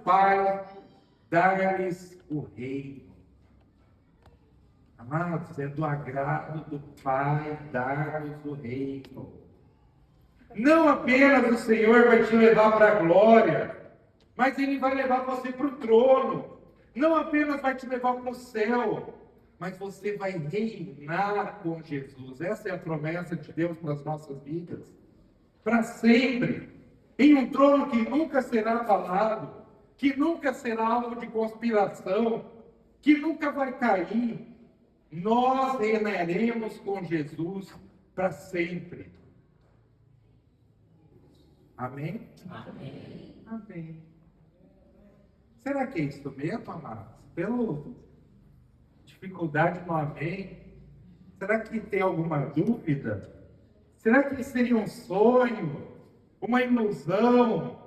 Pai dar-lhes o reino. Amados, é do agrado do Pai dar-lhes o reino. Não apenas o Senhor vai te levar para a glória, mas Ele vai levar você para o trono. Não apenas vai te levar para o céu, mas você vai reinar com Jesus. Essa é a promessa de Deus para as nossas vidas. Para sempre. Em um trono que nunca será abalado, que nunca será alvo de conspiração, que nunca vai cair. Nós reinaremos com Jesus para sempre. Amém? Amém. Amém. Será que é isso mesmo, amados? Pela dificuldade no amém, será que tem alguma dúvida? Será que seria um sonho? Uma ilusão?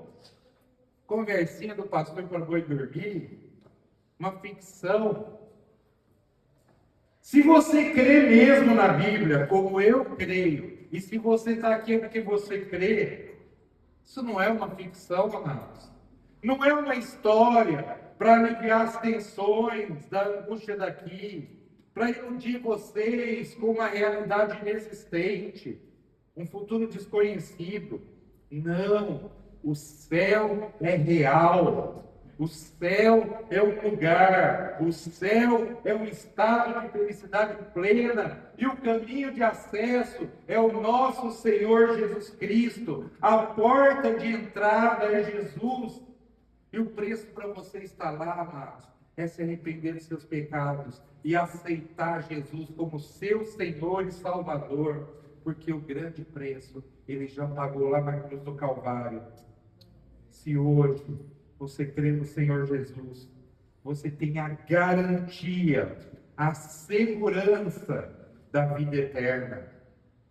Conversinha do pastor para boi dormir? Uma ficção? Se você crê mesmo na Bíblia, como eu creio, e se você está aqui porque você crê, isso não é uma ficção, amados. Não é uma história para aliviar as tensões da angústia daqui, para iludir vocês com uma realidade inexistente, um futuro desconhecido. Não, o céu é real. O céu é um lugar, o céu é um estado de felicidade plena, e o caminho de acesso é o nosso Senhor Jesus Cristo. A porta de entrada é Jesus. E o preço para você estar lá, amados, é se arrepender dos seus pecados e aceitar Jesus como seu Senhor e Salvador, porque o grande preço Ele já pagou lá na cruz do Calvário. Se hoje você crê no Senhor Jesus, você tem a garantia, a segurança da vida eterna.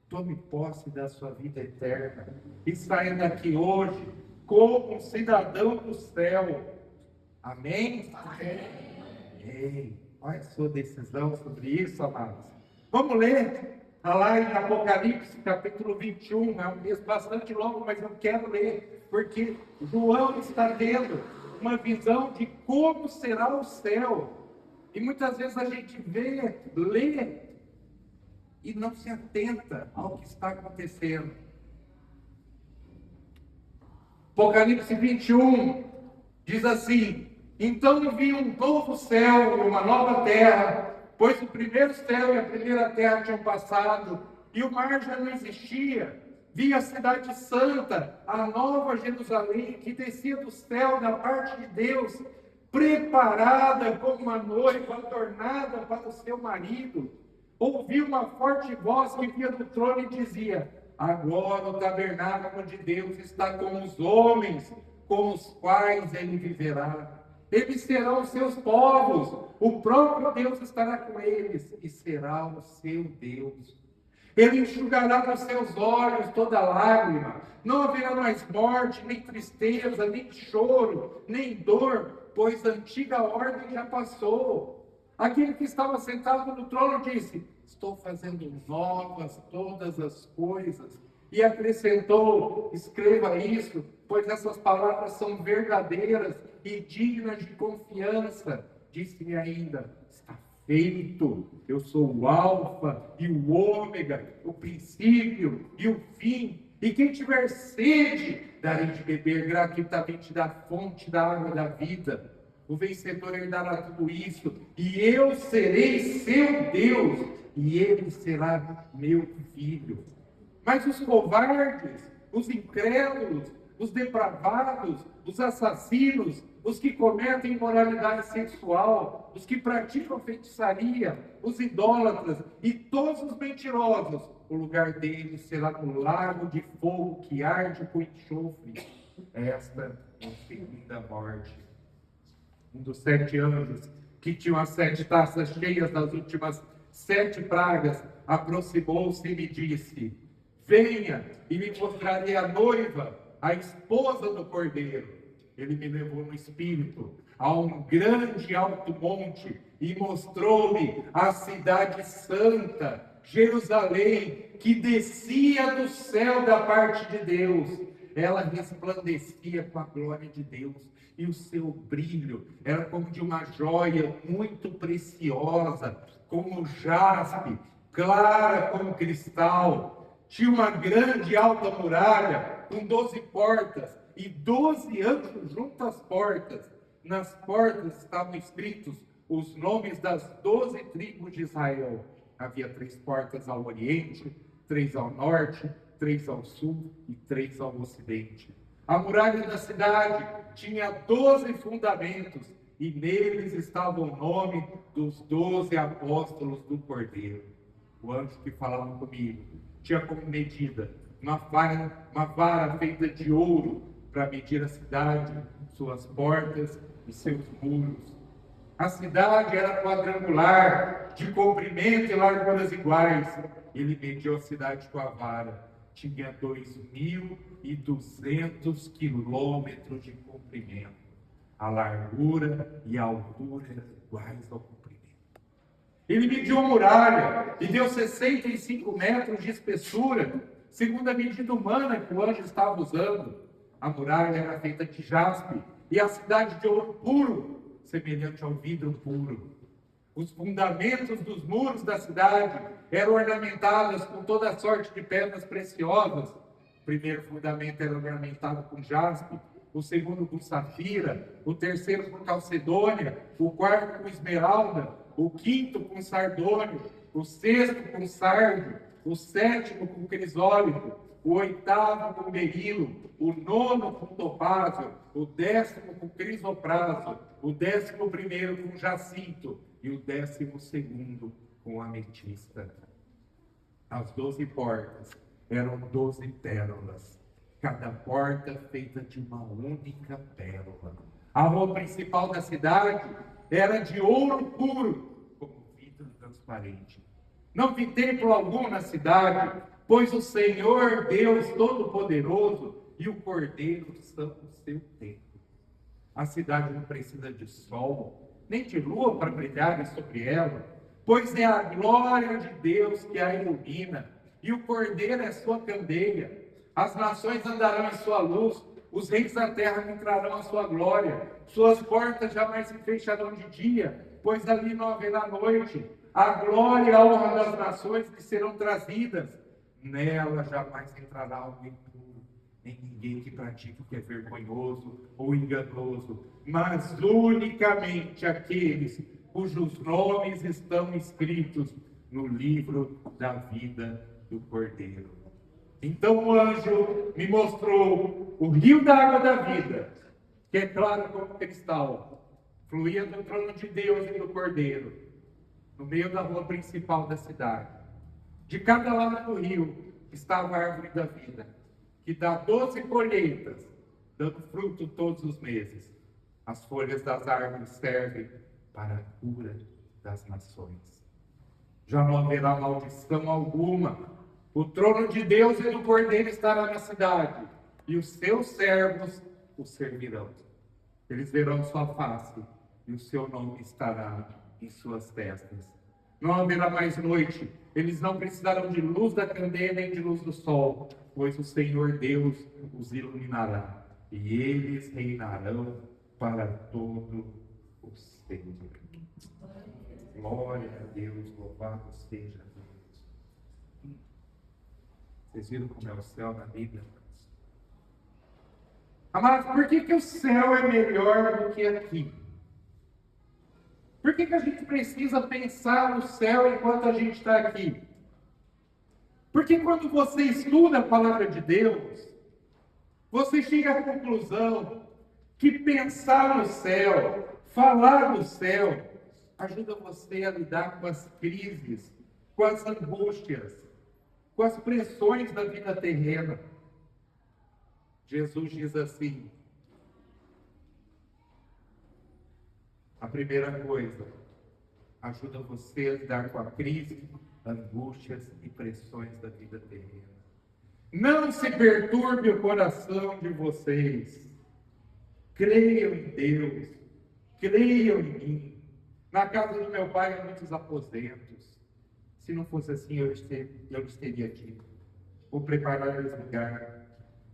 Tome posse da sua vida eterna e saia daqui hoje como um cidadão do céu. Amém? Amém. Ei, qual é a sua decisão sobre isso, amados? Vamos ler. Está lá em Apocalipse, capítulo 21. É um texto bastante longo, mas eu quero ler, porque João está tendo uma visão de como será o céu. E muitas vezes a gente vê, lê, e não se atenta ao que está acontecendo. Apocalipse 21 diz assim: então eu vi um novo céu e uma nova terra, pois o primeiro céu e a primeira terra tinham passado, e o mar já não existia. Vi a cidade santa, a nova Jerusalém, que descia do céu da parte de Deus, preparada como uma noiva adornada para o seu marido. Ouvi uma forte voz que vinha do trono e dizia: agora o tabernáculo de Deus está com os homens, com os quais ele viverá. Eles serão os seus povos, o próprio Deus estará com eles e será o seu Deus. Ele enxugará dos seus olhos toda lágrima, não haverá mais morte, nem tristeza, nem choro, nem dor, pois a antiga ordem já passou. Aquele que estava sentado no trono disse: estou fazendo novas todas as coisas. E acrescentou: escreva isso, pois essas palavras são verdadeiras e dignas de confiança. Disse-me ainda: está feito. Eu sou o Alfa e o Ômega, o princípio e o fim. E quem tiver sede, darei de beber gratuitamente da fonte da água da vida. O vencedor herdará tudo isso, e eu serei seu Deus, e ele será meu filho. Mas os covardes, os incrédulos, os depravados, os assassinos, os que cometem imoralidade sexual, os que praticam feitiçaria, os idólatras e todos os mentirosos, o lugar deles será no lago de fogo que arde com enxofre. Esta é a segunda morte. Um dos 7 anjos, que tinham as 7 taças cheias das últimas 7 pragas, aproximou-se e me disse: venha e me mostrarei a noiva, a esposa do Cordeiro. Ele me levou no espírito a um grande alto monte e mostrou-me a cidade santa, Jerusalém, que descia do céu da parte de Deus. ela resplandecia com a glória de Deus. E o seu brilho era como de uma joia muito preciosa, como jaspe, clara como cristal. Tinha uma grande e alta muralha com 12 portas e 12 anjos junto às portas. Nas portas estavam escritos os nomes das 12 tribos de Israel. Havia 3 portas ao oriente, 3 ao norte, 3 ao sul e 3 ao ocidente. A muralha da cidade tinha 12 fundamentos e neles estava o nome dos 12 apóstolos do Cordeiro. O anjo que falava comigo tinha como medida uma vara feita de ouro para medir a cidade, suas portas e seus muros. A cidade era quadrangular, de comprimento e larguras iguais. Ele mediu a cidade com a vara. Tinha 2.200 quilômetros de comprimento. A largura e a altura eram iguais ao comprimento. Ele mediu a muralha e deu 65 metros de espessura, segundo a medida humana que o anjo estava usando. A muralha era feita de jaspe e a cidade de ouro puro, semelhante ao vidro puro. Os fundamentos dos muros da cidade eram ornamentados com toda sorte de pedras preciosas. O primeiro fundamento era ornamentado com jaspe, o segundo com safira, o terceiro com calcedônia, o quarto com esmeralda, o quinto com sardônio, o sexto com sardio, o sétimo com crisólito, o oitavo com berilo, o nono com topázio, o 10º com crisopraso, o 11º com jacinto e o 12º com ametista. As 12 portas eram 12 pérolas, cada porta feita de uma única pérola. A rua principal da cidade era de ouro puro, como vidro transparente. Não vi templo algum na cidade, pois o Senhor Deus Todo-Poderoso e o Cordeiro são o seu templo. A cidade não precisa de sol, nem de lua para brilhar sobre ela, pois é a glória de Deus que a ilumina, e o Cordeiro é sua candeia. As nações andarão em sua luz, os reis da terra entrarão à sua glória. Suas portas jamais se fecharão de dia, pois ali não haverá noite. A glória e a honra das nações que serão trazidas, nela jamais entrará alguém impuro, nem ninguém que pratique o que é vergonhoso ou enganoso, mas unicamente aqueles cujos nomes estão escritos no livro da vida do Cordeiro. Então o anjo me mostrou o rio da água da vida, que é claro como cristal, fluía do trono de Deus e do Cordeiro, no meio da rua principal da cidade. De cada lado do rio estava a árvore da vida, que dá 12 colheitas, dando fruto todos os meses. As folhas das árvores servem para a cura das nações. Já não haverá maldição alguma. O trono de Deus e do Cordeiro estará na cidade, e os seus servos o servirão. Eles verão sua face, e o seu nome estará em suas testas. Não haverá mais noite, eles não precisarão de luz da candeia nem de luz do sol, pois o Senhor Deus os iluminará, e eles reinarão para todo o sempre. Glória a Deus, louvado seja Deus. Vocês viram como é o céu na Bíblia? Amados, por que o céu é melhor do que aqui? Por que a gente precisa pensar no céu enquanto a gente está aqui? Porque quando você estuda a palavra de Deus, você chega à conclusão que pensar no céu, falar do céu, ajuda você a lidar com as crises, com as angústias, com as pressões da vida terrena. Jesus diz assim: a primeira coisa, ajuda você a lidar com a crise, angústias e pressões da vida terrena. Não se perturbe o coração de vocês. Creiam em Deus, creiam em mim. Na casa do meu pai há muitos aposentos. Se não fosse assim, eu lhes teria dito: vou preparar-lhes lugar.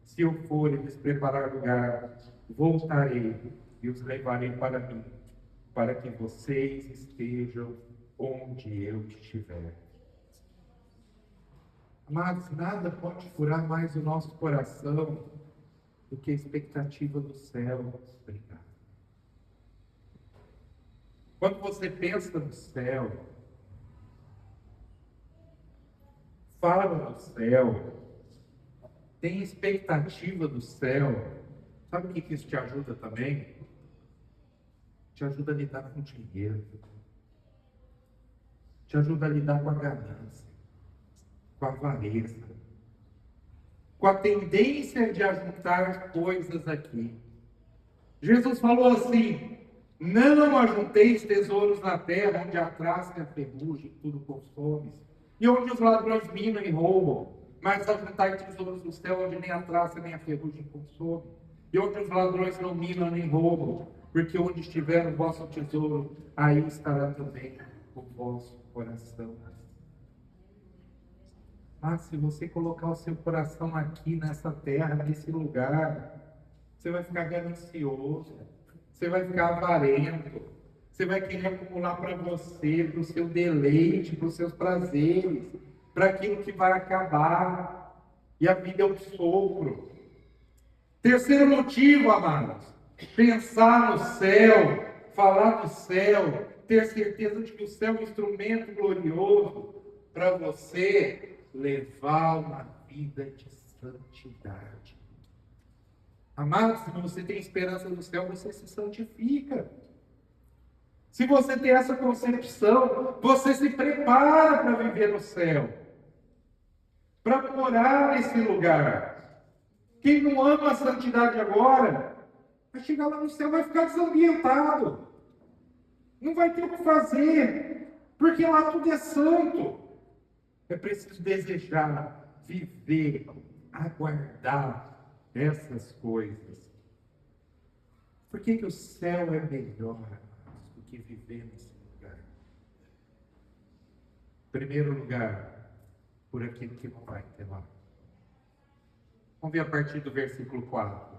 Se eu for e lhes preparar lugar, voltarei e os levarei para mim, para que vocês estejam onde eu estiver. Amados, nada pode furar mais o nosso coração do que a expectativa do céu. Obrigado. Quando você pensa no céu, fala do céu, tem expectativa do céu, sabe o que isso te ajuda também? Te ajuda a lidar com o dinheiro, te ajuda a lidar com a ganância, com a avareza, com a tendência de ajuntar coisas aqui. Jesus falou assim: não ajunteis tesouros na terra, onde a traça e a ferrugem tudo consome, e onde os ladrões minam e roubam, mas ajuntai tesouros no céu, onde nem a traça nem a ferrugem consome, e onde os ladrões não minam nem roubam, porque onde estiver o vosso tesouro, aí estará também o vosso coração. Mas se você colocar o seu coração aqui nessa terra, nesse lugar, você vai ficar ganancioso, você vai ficar avarento, você vai querer acumular para você, para o seu deleite, para os seus prazeres, para aquilo que vai acabar. E a vida é um sopro. Terceiro motivo, amados, pensar no céu, falar do céu, ter certeza de que o céu é um instrumento glorioso para você levar uma vida de santidade. Amados, se você tem esperança no céu, você se santifica. Se você tem essa concepção, você se prepara para viver no céu, para morar nesse lugar. Quem não ama a santidade agora, vai chegar lá no céu, vai ficar desambientado. Não vai ter o que fazer, porque lá tudo é santo. É preciso desejar, viver, aguardar essas coisas. Por que o céu é melhor do que viver nesse lugar? Em primeiro lugar, por aquilo que não vai ter lá. Vamos ver a partir do versículo 4.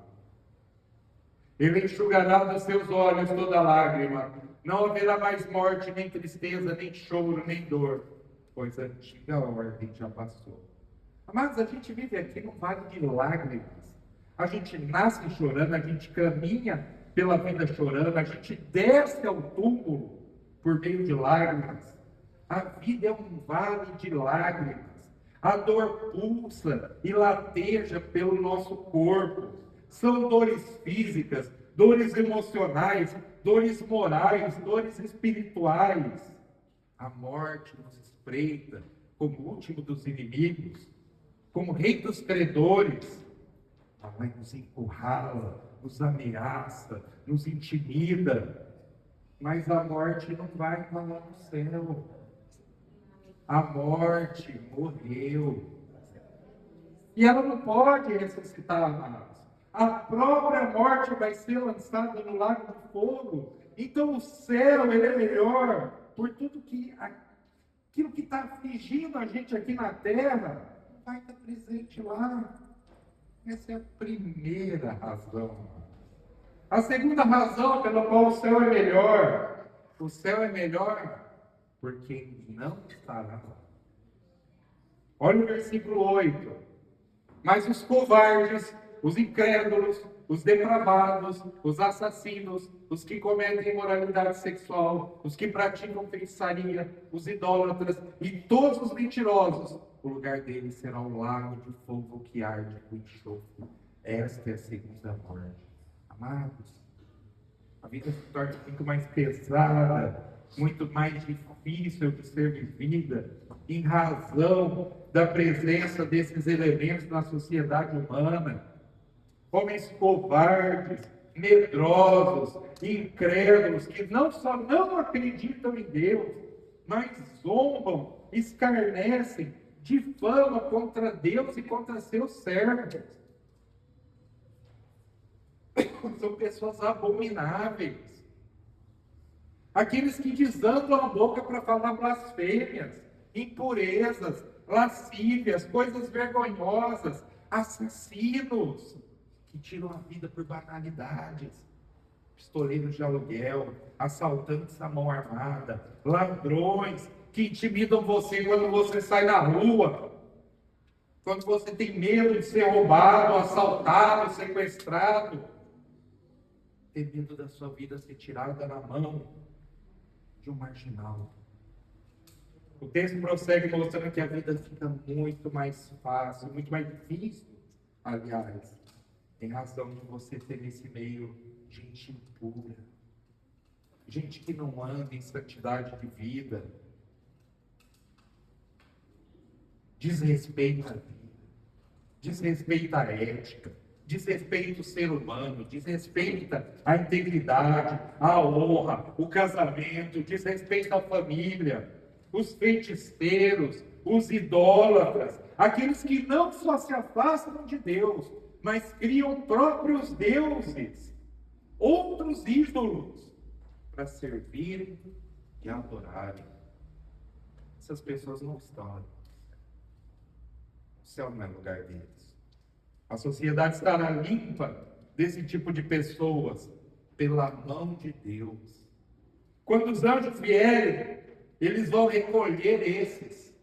Ele enxugará dos seus olhos toda lágrima. Não haverá mais morte, nem tristeza, nem choro, nem dor, pois a antiga ordem já passou. Amados, a gente vive aqui num vale de lágrimas. A gente nasce chorando, a gente caminha pela vida chorando, a gente desce ao túmulo por meio de lágrimas. A vida é um vale de lágrimas. A dor pulsa e lateja pelo nosso corpo. São dores físicas, dores emocionais, dores morais, dores espirituais. A morte nos espreita como o último dos inimigos, como rei dos credores. Ela vai nos encurrala, nos ameaça, nos intimida. Mas a morte não vai lá no céu. A morte morreu. E ela não pode ressuscitar, amados. A própria morte vai ser lançada no lago de fogo. Então o céu, ele é melhor por tudo que aquilo que está afligindo a gente aqui na terra vai estar presente lá. Essa é a primeira razão. A segunda razão pela qual o céu é melhor. O céu é melhor porque não estará lá. Olha o versículo 8. Mas os covardes, os incrédulos, os depravados, os assassinos, os que cometem imoralidade sexual, os que praticam feitiçaria, os idólatras e todos os mentirosos, o lugar deles será um lago de fogo que arde com enxofre. Esta é a segunda morte. Amados, a vida se torna muito mais pesada, muito mais difícil de ser vivida, em razão da presença desses elementos na sociedade humana. Homens covardes, medrosos, incrédulos, que não só não acreditam em Deus, mas zombam, escarnecem, difamam contra Deus e contra seus servos. São pessoas abomináveis. Aqueles que desandam a boca para falar blasfêmias, impurezas, lascívias, coisas vergonhosas. assassinos que tiram a vida por banalidades, pistoleiros de aluguel, assaltantes à mão armada, ladrões que intimidam você quando você sai na rua, quando você tem medo de ser roubado, assaltado, sequestrado, tem medo da sua vida ser tirada na mão de um marginal. O texto prossegue mostrando que a vida fica muito mais fácil, muito mais difícil. Aliás, tem razão de você ter nesse meio gente impura, gente que não anda em santidade de vida, desrespeita a vida, desrespeita a ética, desrespeita o ser humano, desrespeita a integridade, a honra, o casamento, desrespeita a família, os feiticeiros, os idólatras, aqueles que não só se afastam de Deus, mas criam próprios deuses, outros ídolos, para servirem e adorarem. Essas pessoas não estão ali. O céu não é lugar deles. A sociedade estará limpa desse tipo de pessoas pela mão de Deus. Quando os anjos vierem, eles vão recolher esses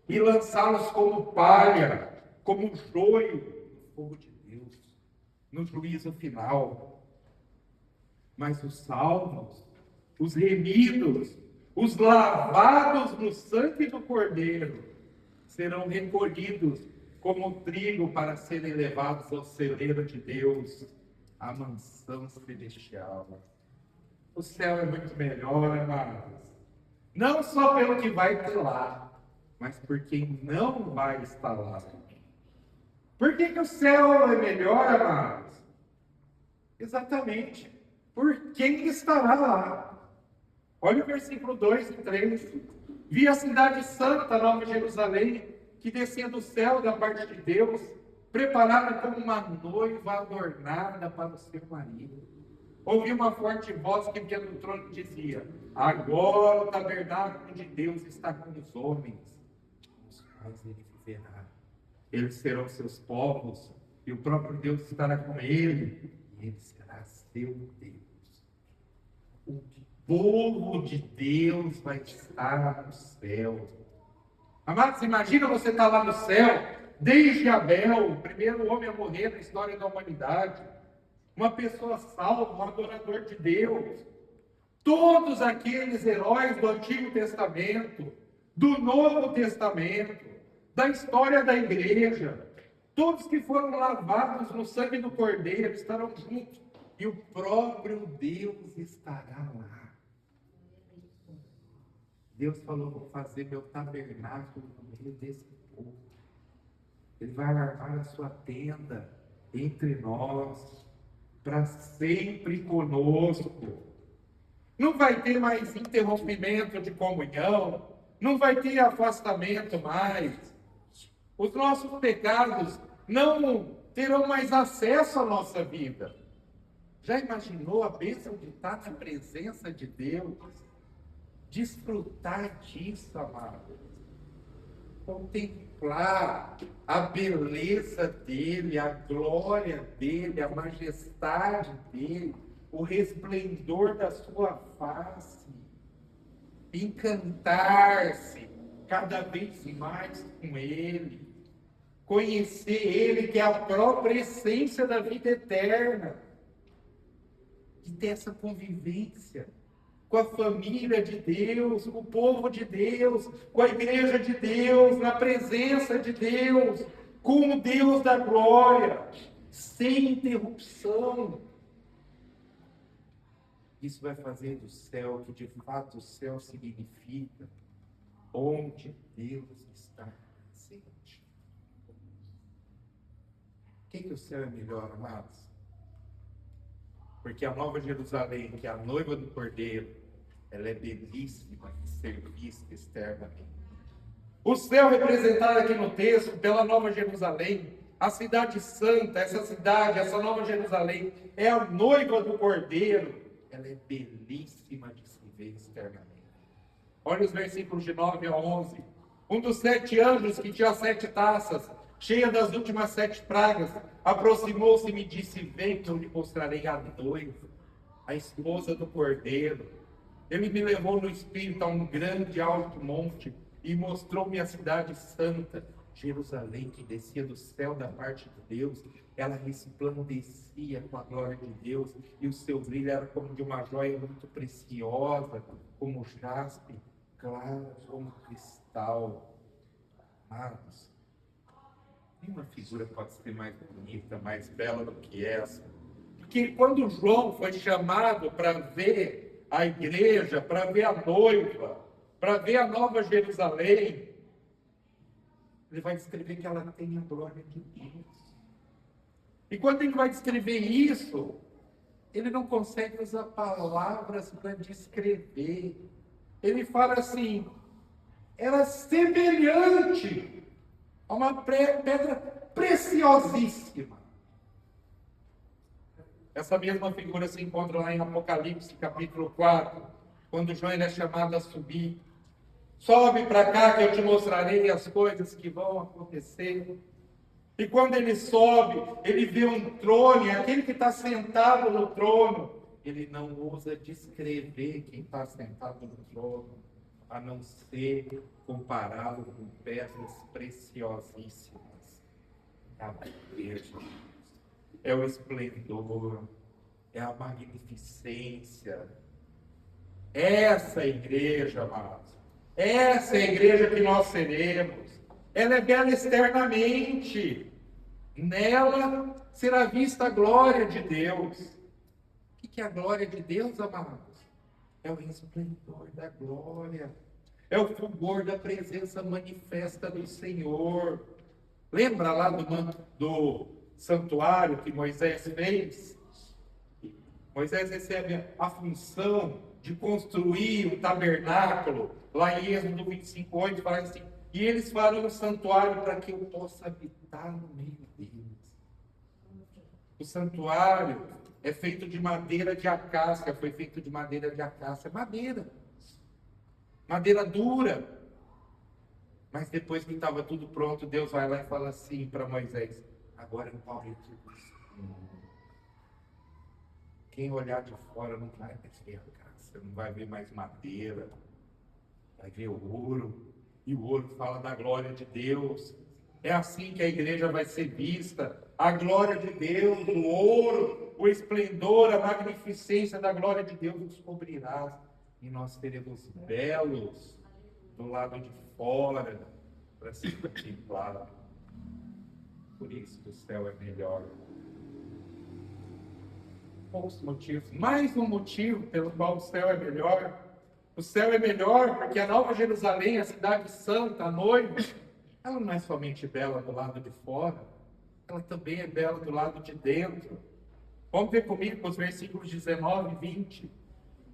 e lançá-los como palha, como joio no fogo de Deus, no juízo final. Mas os salvos, os remidos, os lavados no sangue do Cordeiro, serão recolhidos como trigo para serem levados ao celeiro de Deus, a mansão celestial. O céu é muito melhor, amados. Não só pelo que vai ter lá, mas por quem não vai estar lá. Por que o céu é melhor, amados? Exatamente por quem estará lá. Olha o versículo 2 e 3. Vi a cidade santa, Nova Jerusalém, que descia do céu da parte de Deus, preparada como uma noiva adornada para o seu marido. Ouvi uma forte voz que vinha do trono e dizia: agora o tabernáculo de Deus está com os homens, os quais ele viverá. Eles serão seus povos, e o próprio Deus estará com ele, e ele será seu Deus. O povo de Deus vai estar no céu. Amados, imagina você estar lá no céu, desde Abel, o primeiro homem a morrer na história da humanidade, uma pessoa salva, um adorador de Deus, todos aqueles heróis do Antigo Testamento, do Novo Testamento, da história da igreja, todos que foram lavados no sangue do Cordeiro estarão juntos, e o próprio Deus estará lá. Deus falou: vou fazer meu tabernáculo no meio desse povo. Ele vai armar a sua tenda entre nós, para sempre conosco. Não vai ter mais interrompimento de comunhão, não vai ter afastamento mais. Os nossos pecados não terão mais acesso à nossa vida. Já imaginou a bênção de estar na presença de Deus? Desfrutar disso, amado. Contemplar a beleza dele, a glória dele, a majestade dele, o resplendor da sua face. Encantar-se cada vez mais com ele. Conhecer ele, que é a própria essência da vida eterna. E ter essa convivência com a família de Deus, com o povo de Deus, com a igreja de Deus, na presença de Deus, com o Deus da glória, sem interrupção. Isso vai fazer do céu, que de fato o céu significa, onde Deus está presente. Quem que o céu é melhor, amados? Porque a Nova Jerusalém, que é a noiva do Cordeiro, ela é belíssima de ser vista externamente. O céu representado aqui no texto pela Nova Jerusalém, a cidade santa, essa cidade, essa Nova Jerusalém, é a noiva do Cordeiro. Ela é belíssima de se ver externamente. Olha os versículos de 9 a 11. Um dos 7 anjos que tinha 7 taças cheia das últimas 7 pragas, aproximou-se e me disse: vem que eu lhe mostrarei a noiva, a esposa do Cordeiro. Ele me levou no espírito a um grande alto monte e mostrou-me a cidade santa, Jerusalém, que descia do céu da parte de Deus. Ela resplandecia com a glória de Deus, e o seu brilho era como de uma joia muito preciosa, como jaspe, claro como cristal. Amados, nenhuma figura pode ser mais bonita, mais bela do que essa. Porque quando João foi chamado para ver a igreja, para ver a noiva, para ver a nova Jerusalém, ele vai descrever que ela tem a glória de Deus. E quando ele vai descrever isso, ele não consegue usar palavras para descrever. Ele fala assim: ela é semelhante a uma pedra preciosíssima. Essa mesma figura se encontra lá em Apocalipse, capítulo 4, quando João é chamado a subir. Sobe para cá que eu te mostrarei as coisas que vão acontecer. E quando ele sobe, ele vê um trono, e aquele que está sentado no trono, ele não ousa descrever quem está sentado no trono, a não ser compará-lo com pedras preciosíssimas. É a igreja, é o esplendor, é a magnificência. Essa igreja, amados, essa é a igreja que nós seremos. Ela é bela externamente. Nela será vista a glória de Deus. O que é a glória de Deus, amados? É o esplendor da glória. É o fulgor da presença manifesta do Senhor. Lembra lá do santuário que Moisés fez? Moisés recebe a função de construir o tabernáculo. Lá em Êxodo 25:8 fala assim: e eles farão um santuário para que eu possa habitar no meio deles. O santuário é feito de madeira de acácia, foi feito de madeira de acácia, madeira dura. Mas depois que estava tudo pronto, Deus vai lá e fala assim para Moisés: agora é um palito. Quem olhar de fora não vai ver acácia, não vai ver mais madeira, vai ver o ouro. E o ouro fala da glória de Deus. É assim que a igreja vai ser vista. A glória de Deus, o ouro, o esplendor, a magnificência da glória de Deus nos cobrirá. E nós seremos belos do lado de fora para ser contemplado. Por isso que o céu é melhor. Poucos motivos. Mais um motivo pelo qual o céu é melhor. O céu é melhor porque a Nova Jerusalém, a cidade santa, a noiva, ela não é somente bela do lado de fora, ela também é bela do lado de dentro. Vamos ver comigo com os versículos 19 e 20.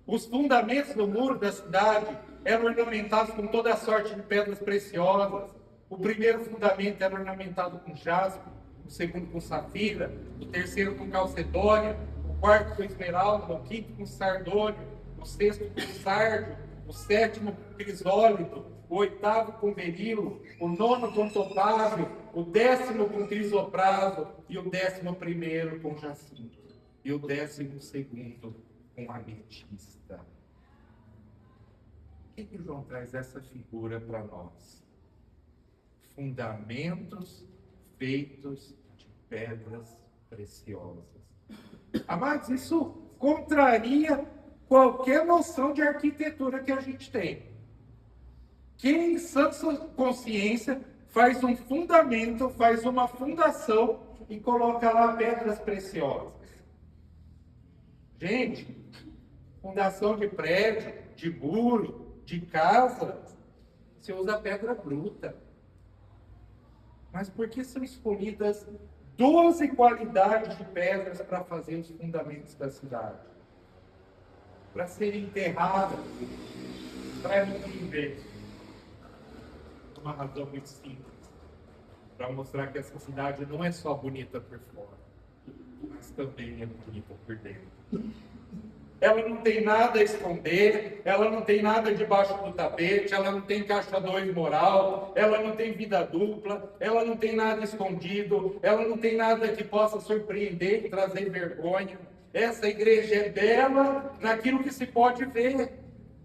Os fundamentos do muro da cidade eram ornamentados com toda a sorte de pedras preciosas. O primeiro fundamento era ornamentado com jaspe, o segundo com safira, o terceiro com calcedônia, o quarto com esmeralda, o quinto com sardônio, o sexto com sardio, o sétimo com crisólito, o oitavo com berilo, o nono com topázio, o 10º com crisopraso e o 11º com jacinto e o 12º com ametista. Por que João traz essa figura para nós? Fundamentos feitos de pedras preciosas. Amados, isso contraria qualquer noção de arquitetura que a gente tem. Quem, em sã consciência, faz um fundamento, faz uma fundação e coloca lá pedras preciosas? Gente, fundação de prédio, de muro, de casa, você usa pedra bruta. Mas por que são escolhidas 12 qualidades de pedras para fazer os fundamentos da cidade? Para serem enterradas, para viver. Uma razão muito simples, para mostrar que essa cidade não é só bonita por fora, mas também é bonita por dentro. ela não tem nada a esconder, ela não tem nada debaixo do tapete, ela não tem caixa 2 moral, ela não tem vida dupla, ela não tem nada escondido, ela não tem nada que possa surpreender e trazer vergonha. Essa igreja é bela naquilo que se pode ver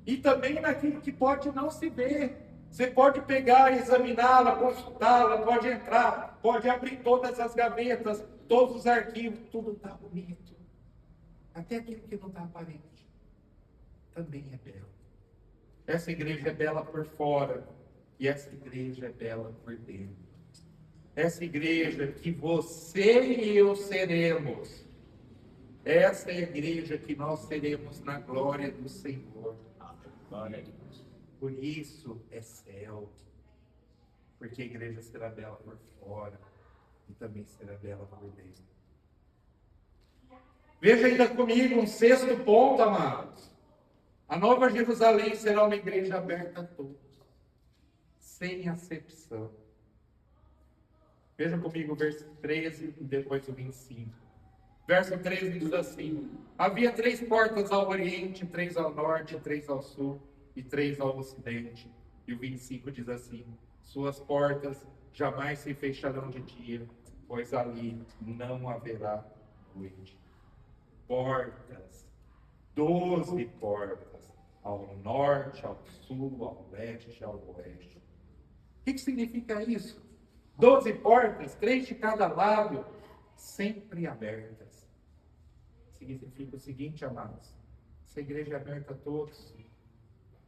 e também naquilo que pode não se ver. Você pode pegar, examiná-la, consultá-la, pode entrar, pode abrir todas as gavetas, todos os arquivos, tudo está bonito. Até aquilo que não está aparente também é belo. Essa igreja é bela por fora e essa igreja é bela por dentro. Essa igreja que você e eu seremos, essa é a igreja que nós seremos na glória do Senhor. Glória a Deus. Por isso é céu, porque a igreja será bela por fora e também será bela por dentro. Veja ainda comigo um sexto ponto, amados. A Nova Jerusalém será uma igreja aberta a todos, sem acepção. Veja comigo o verso 13 e depois o 25. Verso 13 diz assim: havia 3 portas ao oriente, 3 ao norte, 3 ao sul e 3 ao ocidente. E o 25 diz assim: suas portas jamais se fecharão de dia, pois ali não haverá noite. Portas, 12 portas, ao norte, ao sul, ao leste, ao oeste. O que significa isso? 12 portas, 3 de cada lado, sempre abertas. Significa o seguinte, amados: essa igreja é aberta a todos.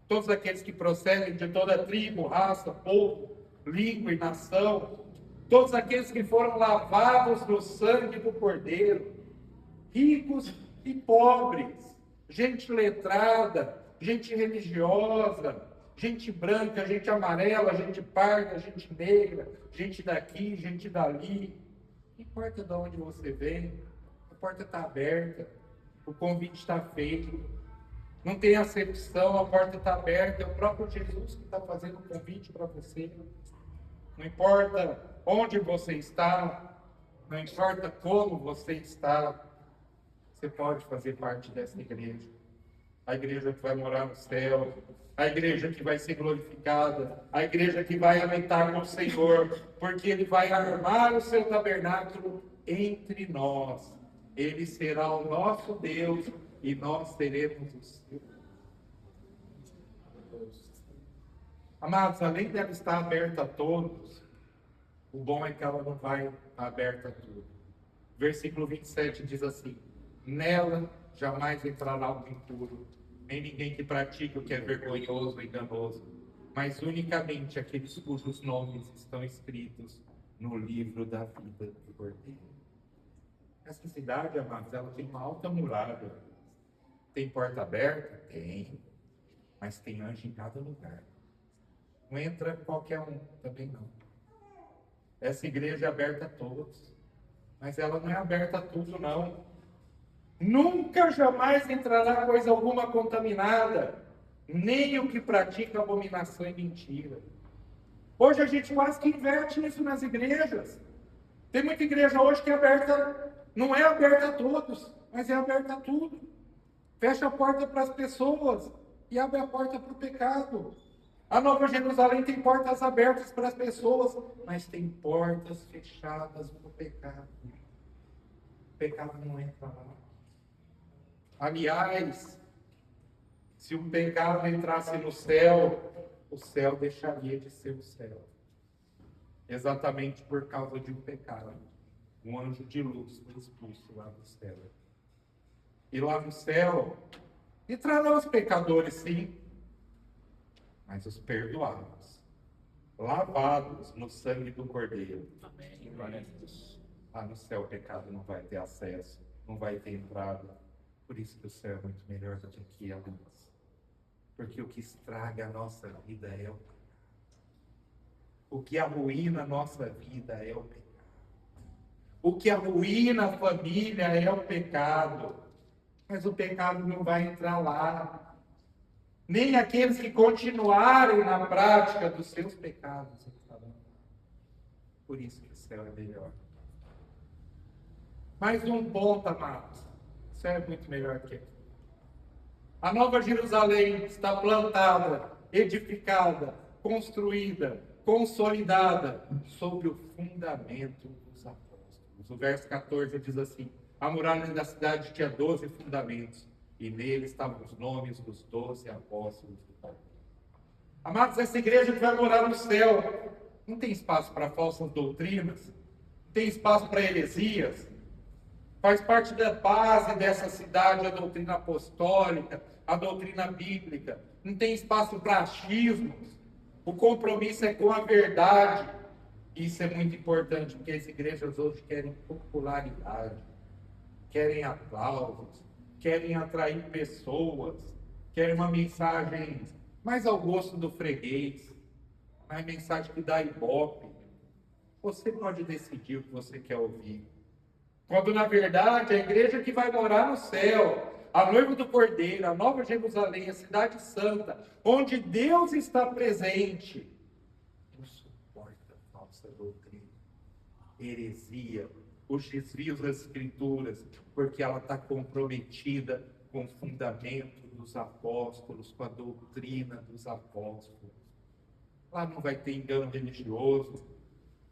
Todos aqueles que procedem de toda tribo, raça, povo, língua e nação. Todos aqueles que foram lavados no sangue do Cordeiro. Ricos e pobres, gente letrada, gente religiosa, gente branca, gente amarela, gente parda, gente negra, gente daqui, gente dali. Não importa de onde você vem, a porta está aberta, o convite está feito, não tem acepção, a porta está aberta, é o próprio Jesus que está fazendo o convite para você. Não importa onde você está, não importa como você está, você pode fazer parte dessa igreja. A igreja que vai morar no céu, a igreja que vai ser glorificada, a igreja que vai habitar com o Senhor, porque Ele vai armar o seu tabernáculo entre nós. Ele será o nosso Deus e nós seremos o seu. Amados, além dela estar aberta a todos, o bom é que ela não vai estar aberta a tudo. Versículo 27 diz assim: nela jamais entrará o impuro, nem ninguém que pratique o que é vergonhoso e enganoso, mas unicamente aqueles cujos nomes estão escritos no livro da vida do Cordeiro. Essa cidade, amados, ela tem uma alta muralha. Tem porta aberta? Tem. Mas tem anjo em cada lugar. Não entra qualquer um, também não. Essa igreja é aberta a todos. Mas ela não é aberta a tudo, não. Nunca, jamais entrará coisa alguma contaminada, nem o que pratica abominação e mentira. Hoje a gente quase que inverte isso nas igrejas. Tem muita igreja hoje que é aberta, não é aberta a todos, mas é aberta a tudo. Fecha a porta para as pessoas e abre a porta para o pecado. A Nova Jerusalém tem portas abertas para as pessoas, mas tem portas fechadas para o pecado. O pecado não entra lá. Aliás, se o pecado entrasse no céu, o céu deixaria de ser o céu. Exatamente por causa de um pecado. Um anjo de luz foi expulso lá do céu. E lá no céu, entrarão os pecadores, sim, mas os perdoados, lavados no sangue do Cordeiro. Amém. Lá no céu o pecado não vai ter acesso, não vai ter entrada. Por isso que o céu é muito melhor do que aqui, amados. Porque o que estraga a nossa vida é o pecado. O que arruína a nossa vida é o pecado. O que arruína a família é o pecado. Mas o pecado não vai entrar lá. Nem aqueles que continuarem na prática dos seus pecados entrarão. Por isso que o céu é melhor. Mais um ponto, amados. O céu é muito melhor que aqui. A Nova Jerusalém está plantada, edificada, construída, consolidada sobre o fundamento dos apóstolos. O verso 14 diz assim: a muralha da cidade tinha 12 fundamentos, e nele estavam os nomes dos 12 apóstolos do Pai. Amados, essa igreja que vai morar no céu não tem espaço para falsas doutrinas, não tem espaço para heresias. Faz parte da base dessa cidade a doutrina apostólica, a doutrina bíblica. Não tem espaço para achismos. O compromisso é com a verdade. Isso é muito importante, porque as igrejas hoje querem popularidade, querem aplausos, querem atrair pessoas, querem uma mensagem mais ao gosto do freguês, uma mensagem que dá ibope. Você pode decidir o que você quer ouvir. Quando, na verdade, a igreja que vai morar no céu, a noiva do Cordeiro, a Nova Jerusalém, a cidade santa, onde Deus está presente, não suporta falsa doutrina, heresia, os desvios das Escrituras, porque ela está comprometida com o fundamento dos apóstolos, com a doutrina dos apóstolos. Lá não vai ter engano religioso,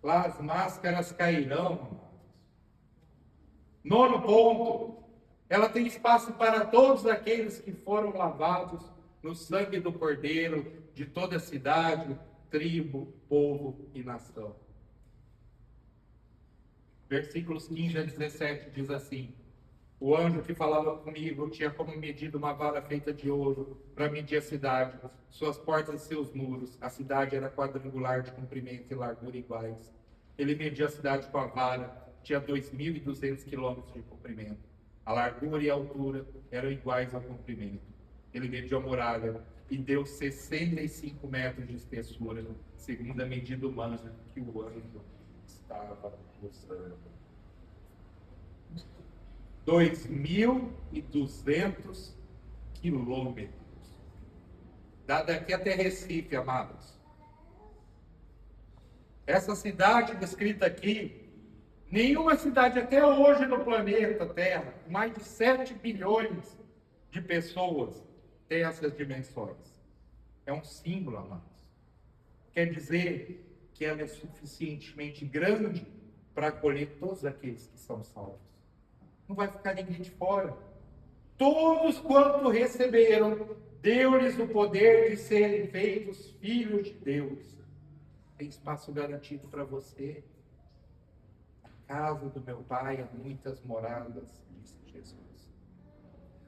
lá as máscaras cairão. Nono ponto, ela tem espaço para todos aqueles que foram lavados no sangue do Cordeiro, de toda a cidade, tribo, povo e nação. Versículos 15 a 17 diz assim: o anjo que falava comigo tinha como medida uma vara feita de ouro para medir a cidade, suas portas e seus muros. A cidade era quadrangular de comprimento e largura iguais. Ele media a cidade com a vara, tinha 2.200 quilômetros de comprimento. A largura e a altura eram iguais ao comprimento. Ele mediu a muralha e deu 65 metros de espessura, segundo a medida humana que o anjo estava usando. 2.200 quilômetros. Dá daqui até Recife, amados. Essa cidade descrita aqui, nenhuma cidade até hoje no planeta Terra, com mais de 7 bilhões de pessoas, tem essas dimensões. É um símbolo, amados. Quer dizer que ela é suficientemente grande para acolher todos aqueles que são salvos. Não vai ficar ninguém de fora. Todos quanto receberam, deu-lhes o poder de serem feitos filhos de Deus. Tem espaço garantido para você. A casa do meu pai há muitas moradas, disse Jesus.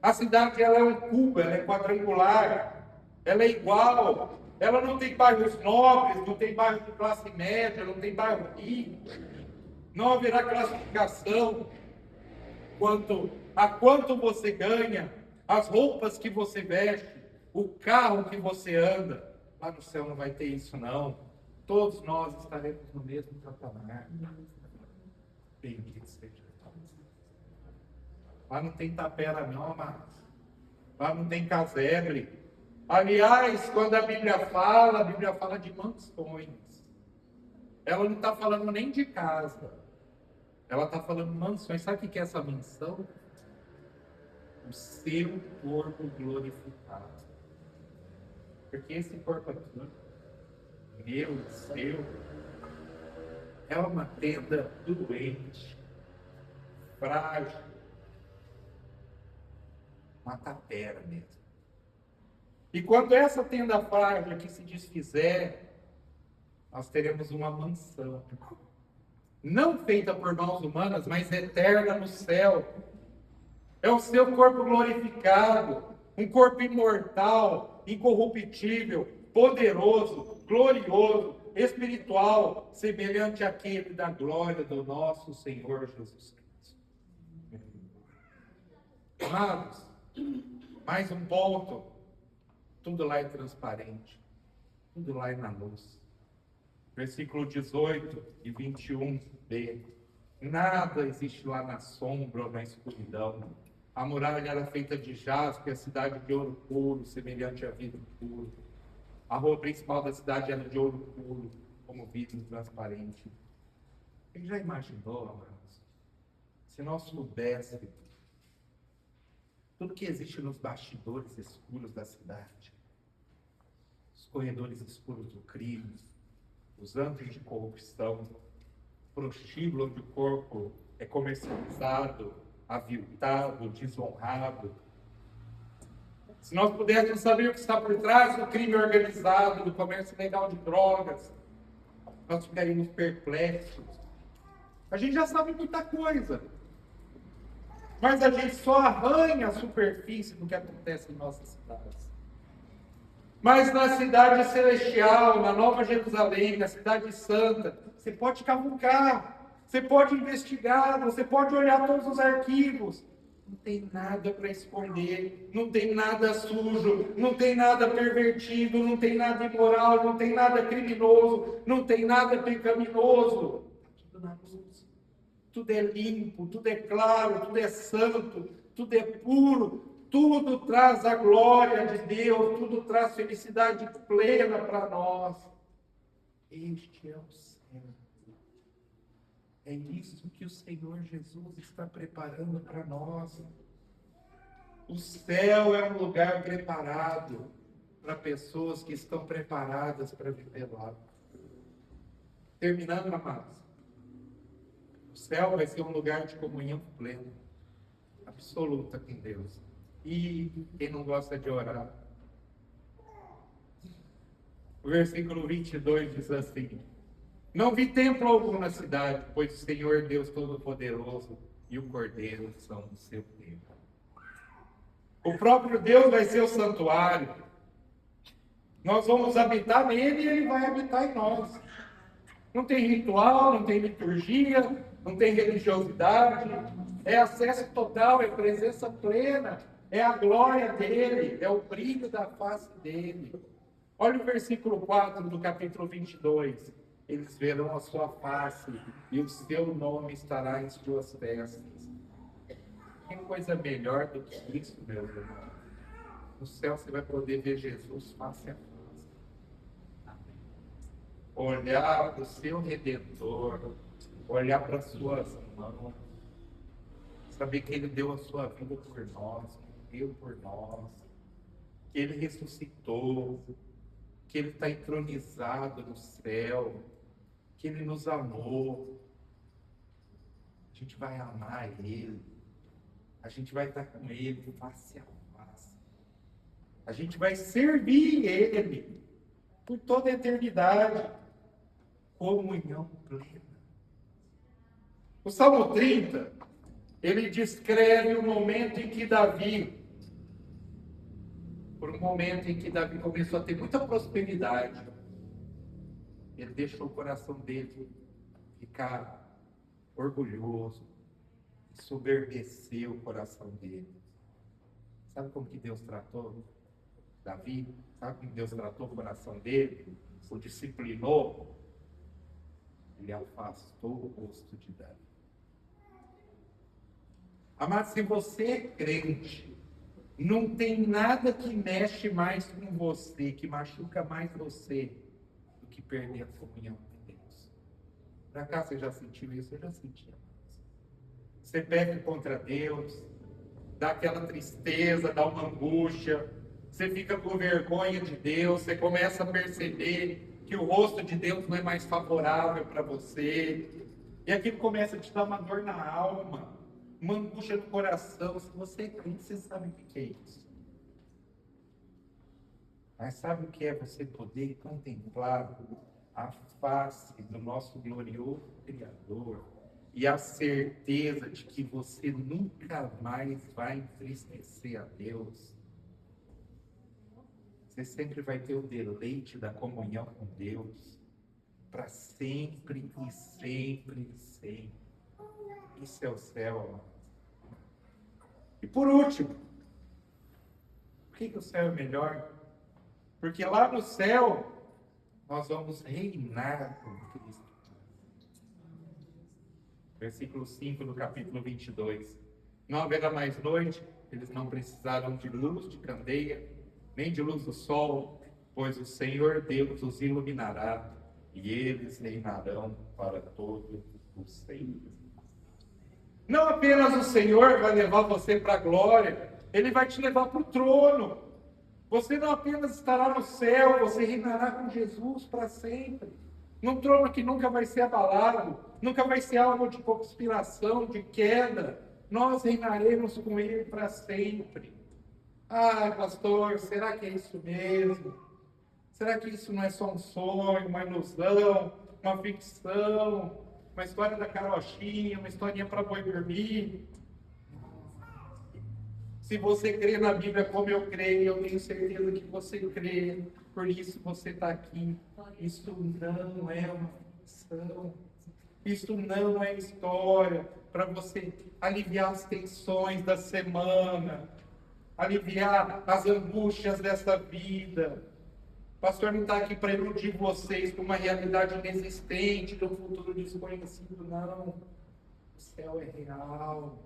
A cidade, ela é um cubo, ela é quadrangular, ela é igual. Ela não tem bairros nobres, não tem bairro de classe média, não tem bairro rico. Não haverá classificação quanto você ganha, as roupas que você veste, o carro que você anda. Lá no céu não vai ter isso, não. Todos nós estaremos no mesmo patamar. Bendito seja Deus. Lá não tem tapera, não, amados. Lá não tem casebre. Aliás, quando a Bíblia fala de mansões. Ela não está falando nem de casa. Ela está falando mansões. Sabe o que é essa mansão? O seu corpo glorificado. Porque esse corpo aqui, meu, seu, é uma tenda doente, frágil, uma tapera mesmo. E quando essa tenda frágil aqui se desfizer, nós teremos uma mansão. Não feita por mãos humanas, mas eterna no céu. É o seu corpo glorificado, um corpo imortal, incorruptível, poderoso, glorioso, espiritual, semelhante àquele da glória do nosso Senhor Jesus Cristo. Amados, mais um ponto. Tudo lá é transparente. Tudo lá é na luz. Versículo 18 e 21b. Nada existe lá na sombra ou na escuridão. A muralha era feita de jaspe, a cidade de ouro puro, semelhante a vidro puro. A rua principal da cidade era de ouro puro, como vidro transparente. Quem já imaginou, amados, se nós soubéssemos tudo que existe nos bastidores escuros da cidade, os corredores escuros do crime, os antros de corrupção, prostíbulo onde o corpo é comercializado, aviltado, desonrado. Se nós pudéssemos saber o que está por trás do crime organizado, do comércio ilegal de drogas, nós ficaríamos perplexos. A gente já sabe muita coisa, mas a gente só arranha a superfície do que acontece em nossas cidades. Mas na cidade celestial, na Nova Jerusalém, na cidade santa, você pode cavucar, você pode investigar, você pode olhar todos os arquivos. Não tem nada para esconder, não tem nada sujo, não tem nada pervertido, não tem nada imoral, não tem nada criminoso, não tem nada pecaminoso. Tudo na luz. Tudo é limpo, tudo é claro, tudo é santo, tudo é puro, tudo traz a glória de Deus, tudo traz felicidade plena para nós. Este é o céu. É isso que o Senhor Jesus está preparando para nós. O céu é um lugar preparado para pessoas que estão preparadas para viver lá. Terminando, amados. O céu vai ser um lugar de comunhão plena, absoluta com Deus. E quem não gosta de orar? O versículo 22 diz assim: não vi templo algum na cidade, pois o Senhor Deus Todo-Poderoso e o Cordeiro são o seu templo. O próprio Deus vai ser o santuário. Nós vamos habitar nele e ele vai habitar em nós. Não tem ritual, não tem liturgia, não tem religiosidade. É acesso total, é presença plena. É a glória dele, é o brilho da face dele. Olha o versículo 4 do capítulo 22. Eles verão a sua face e o seu nome estará em suas testas. Tem coisa melhor do que isso, meus irmãos? No céu você vai poder ver Jesus face a face. Olhar o seu Redentor, olhar para as suas mãos, saber que Ele deu a sua vida por nós, que Ele deu por nós, que Ele ressuscitou, que Ele está entronizado no céu, que Ele nos amou. A gente vai amar Ele, a gente vai estar com Ele face a face, a gente vai servir Ele por toda a eternidade. Comunhão plena. O Salmo 30, ele descreve o momento em que Davi, por um momento em que Davi começou a ter muita prosperidade, ele deixou o coração dele ficar orgulhoso, soberbeceu o coração dele. Sabe como que Deus tratou Davi? Sabe como Deus tratou o coração dele? O disciplinou? Ele afastou o rosto de Davi. Amado, se você é crente, não tem nada que mexe mais com você, que machuca mais você, do que perder a comunhão com Deus. Por acaso você já sentiu isso? Eu já senti, amados. Você peca contra Deus, dá aquela tristeza, dá uma angústia, você fica com vergonha de Deus, você começa a perceber que o rosto de Deus não é mais favorável para você, e aquilo começa a te dar uma dor na alma, uma angústia no coração. Se você é crente, você sabe o que é isso. Mas sabe o que é você poder contemplar a face do nosso glorioso Criador e a certeza de que você nunca mais vai entristecer a Deus? Você sempre vai ter o deleite da comunhão com Deus, para sempre e sempre e sempre. Isso é o céu, amado. E por último, por que o céu é melhor? Porque lá no céu, nós vamos reinar com Cristo. Versículo 5 do capítulo 22. Não haverá mais noite, eles não precisaram de luz de candeia, nem de luz do sol, pois o Senhor Deus os iluminará, e eles reinarão para todo o sempre. Não apenas o Senhor vai levar você para a glória, Ele vai te levar para o trono. Você não apenas estará no céu, você reinará com Jesus para sempre. Num trono que nunca vai ser abalado, nunca vai ser alvo de conspiração, de queda. Nós reinaremos com Ele para sempre. Ah, pastor, será que é isso mesmo? Será que isso não é só um sonho, uma ilusão, uma ficção, uma história da carochinha, uma historinha para boi dormir? Se você crê na Bíblia como eu creio, eu tenho certeza que você crê, por isso você está aqui. Isso não é uma ficção, isso não é história para você aliviar as tensões da semana, aliviar as angústias dessa vida. O pastor não está aqui para iludir vocês com uma realidade inexistente, de um futuro desconhecido, não. O céu é real.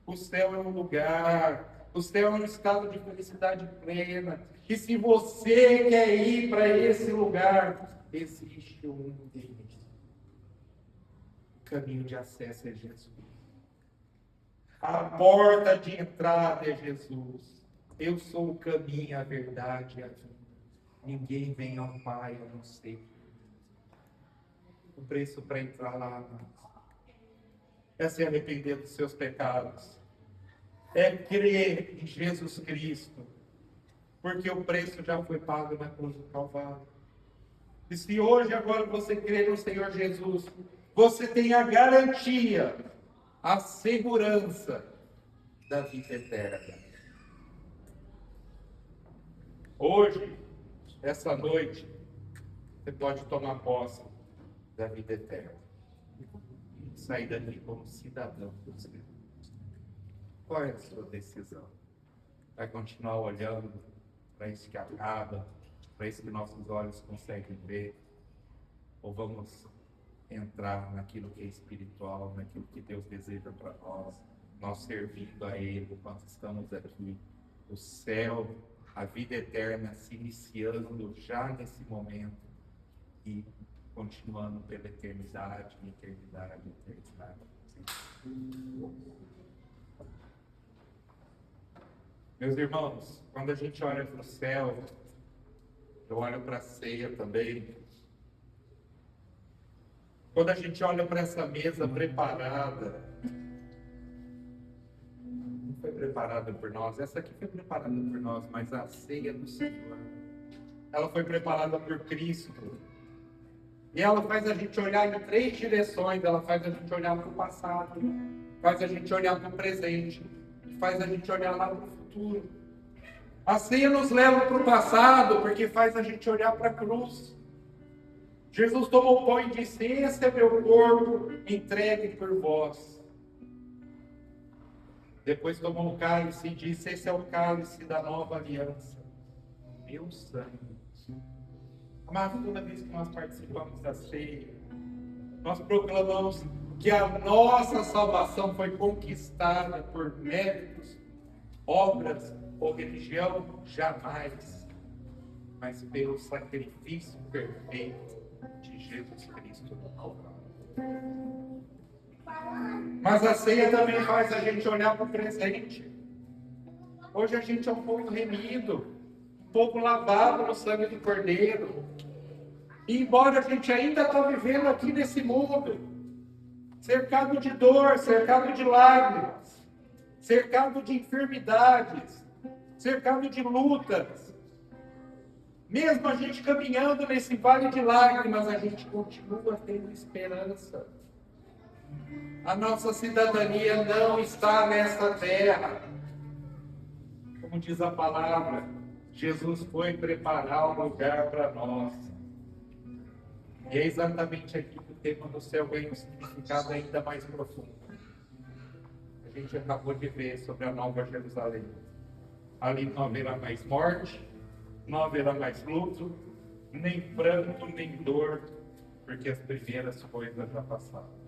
O céu é um lugar, o céu é um estado de felicidade plena. E se você quer ir para esse lugar, existe um deles. O caminho de acesso é Jesus. A porta de entrada é Jesus. Eu sou o caminho, a verdade e a vida. Ninguém vem ao Pai, a não ser. O preço para entrar lá, é se arrepender dos seus pecados, é crer em Jesus Cristo, porque o preço já foi pago na cruz do Calvário. E se hoje, agora você crê no Senhor Jesus, você tem a garantia, a segurança da vida eterna. Hoje, essa noite, você pode tomar posse da vida eterna. Sair daqui como cidadão do céu. Qual é a sua decisão? Vai continuar olhando para isso que acaba, para isso que nossos olhos conseguem ver? Ou vamos entrar naquilo que é espiritual, naquilo que Deus deseja para nós servindo a Ele enquanto estamos aqui? O céu, a vida eterna se iniciando já nesse momento e continuando pela eternidade, eternidade. Meus irmãos, quando a gente olha para o céu, eu olho para a ceia também. Quando a gente olha para essa mesa preparada, não foi preparada por nós, essa aqui foi preparada por nós, mas a ceia do Senhor, ela foi preparada por Cristo. E ela faz a gente olhar em 3 direções. Ela faz a gente olhar para o passado, faz a gente olhar para o presente, faz a gente olhar lá para o futuro. A ceia nos leva para o passado, porque faz a gente olhar para a cruz. Jesus tomou o pão e disse: esse é meu corpo entregue por vós. Depois tomou o cálice e disse: esse é o cálice da nova aliança, meu sangue. Mas toda vez que nós participamos da ceia, nós proclamamos que a nossa salvação foi conquistada por méritos, obras ou religião, jamais, mas pelo sacrifício perfeito de Jesus Cristo no Calvário. Mas a ceia também faz a gente olhar para o presente. Hoje a gente é um povo remido, um povo lavado no sangue do Cordeiro. E embora a gente ainda está vivendo aqui nesse mundo, cercado de dor, cercado de lágrimas, cercado de enfermidades, cercado de lutas, mesmo a gente caminhando nesse vale de lágrimas, a gente continua tendo esperança. A nossa cidadania não está nessa terra. Como diz a palavra, Jesus foi preparar um lugar para nós. E é exatamente aqui que o tema do céu ganha um significado ainda mais profundo. A gente acabou de ver sobre a Nova Jerusalém. Ali não haverá mais morte, não haverá mais luto, nem pranto, nem dor, porque as primeiras coisas já passaram.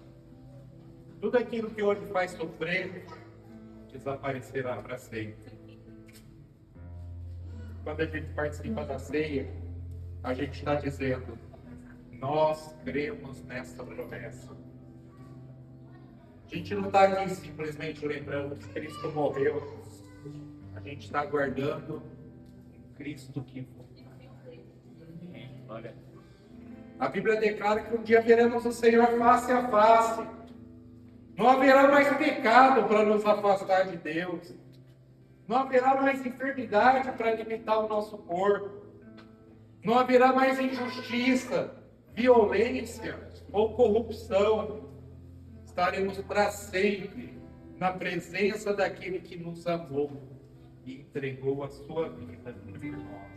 Tudo aquilo que hoje faz sofrer, desaparecerá para sempre. Quando a gente participa da ceia, a gente está dizendo: nós cremos nessa promessa. A gente não está aqui simplesmente lembrando que Cristo morreu gente está aguardando Cristo que volta. Olha, a Bíblia declara que um dia veremos o Senhor face a face. Não haverá mais pecado para nos afastar de Deus. Não haverá mais enfermidade para limitar o nosso corpo. Não haverá mais injustiça, violência ou corrupção. Estaremos para sempre na presença daquele que nos amou e entregou a sua vida por nós.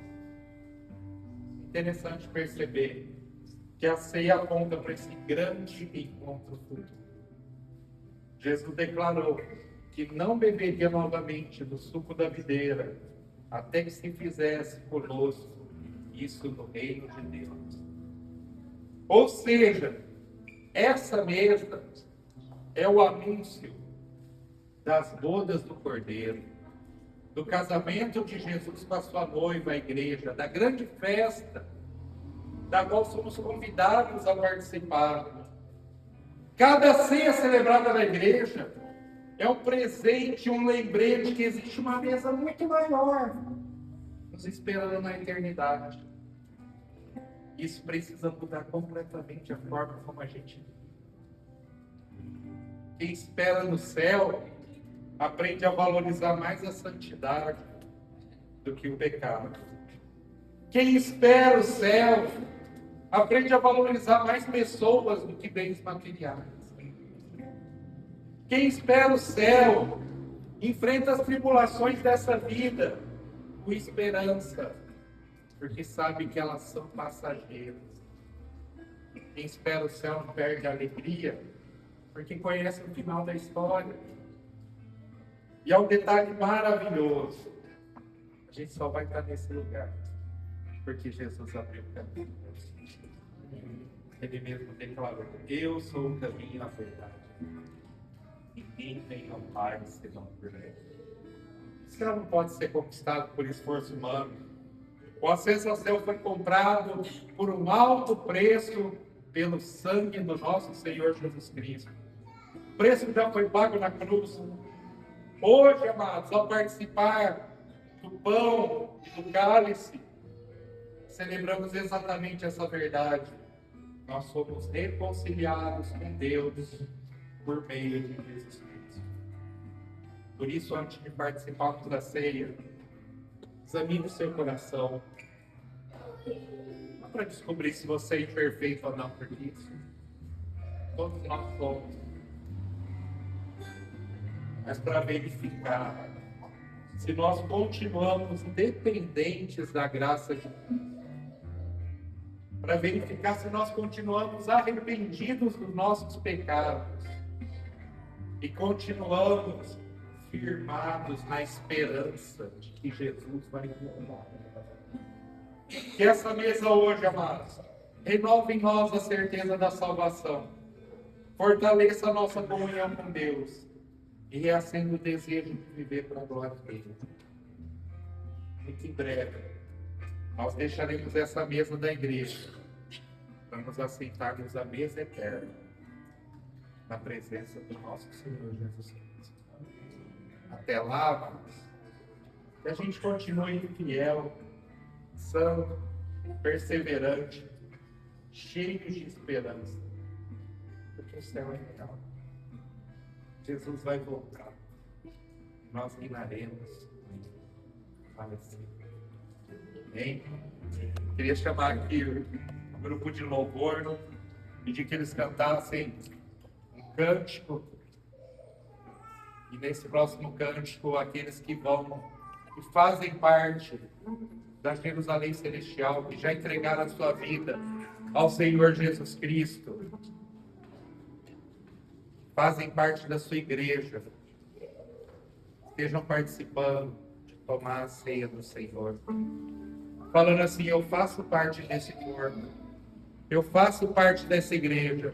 Interessante perceber que a ceia aponta para esse grande encontro futuro. Jesus declarou que não beberia novamente do suco da videira até que se fizesse conosco isso no reino de Deus. Ou seja, essa mesa é o anúncio das bodas do Cordeiro, do casamento de Jesus com a sua noiva, a igreja, da grande festa da qual somos convidados a participar. Cada ceia celebrada na igreja é um presente, um lembrete que existe uma mesa muito maior nos esperando na eternidade. Isso precisa mudar completamente a forma como a gente vive. Quem espera no céu aprende a valorizar mais a santidade do que o pecado. Quem espera o céu aprende a valorizar mais pessoas do que bens materiais. Quem espera o céu enfrenta as tribulações dessa vida com esperança, porque sabe que elas são passageiras. Quem espera o céu não perde a alegria, porque conhece o final da história. E é um detalhe maravilhoso. A gente só vai estar nesse lugar porque Jesus abriu o caminho. Ele mesmo declarou: eu sou o caminho e a verdade. Ninguém vem ao Pai senão por mim. O céu não pode ser conquistado por esforço humano. O acesso ao céu foi comprado por um alto preço pelo sangue do nosso Senhor Jesus Cristo. O preço já foi pago na cruz. Hoje, amados, ao participar do pão e do cálice, celebramos exatamente essa verdade. Nós somos reconciliados com Deus por meio de Jesus Cristo. Por isso, antes de participarmos da ceia, examine o seu coração. Não para descobrir se você é imperfeito ou não, porque isso todos nós somos. Mas para verificar se nós continuamos dependentes da graça de Deus. Para verificar se nós continuamos arrependidos dos nossos pecados e continuamos firmados na esperança de que Jesus vai voltar. Que essa mesa hoje, amados, renove em nós a certeza da salvação, fortaleça a nossa comunhão com Deus e reacenda o desejo de viver para a glória dele. Muito em breve, nós deixaremos essa mesa da igreja. Vamos assentar-nos à mesa eterna, na presença do nosso Senhor Jesus Cristo. Até lá, amados, que a gente continue fiel, santo, perseverante, cheio de esperança, porque o céu é real. Jesus vai voltar. Nós reinaremos para sempre. Amém? Queria chamar aqui o grupo de louvor, pedir que eles cantassem um cântico. E nesse próximo cântico, aqueles que vão e fazem parte da Jerusalém Celestial, que já entregaram a sua vida ao Senhor Jesus Cristo, fazem parte da sua igreja, estejam participando de tomar a ceia do Senhor, falando assim: eu faço parte desse corpo, eu faço parte dessa igreja,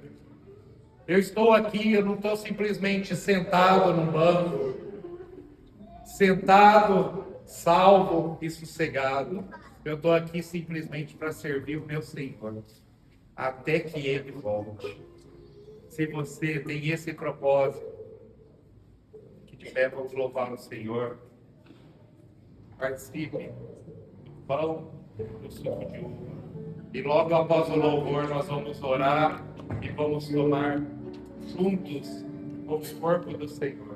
eu estou aqui, eu não estou simplesmente sentado num banco, sentado, salvo e sossegado, eu estou aqui simplesmente para servir o meu Senhor, até que Ele volte. Se você tem esse propósito, que de pé vamos louvar o Senhor, participe do pão, do suco de uva. E logo após o louvor nós vamos orar e vamos tomar juntos o corpo do Senhor.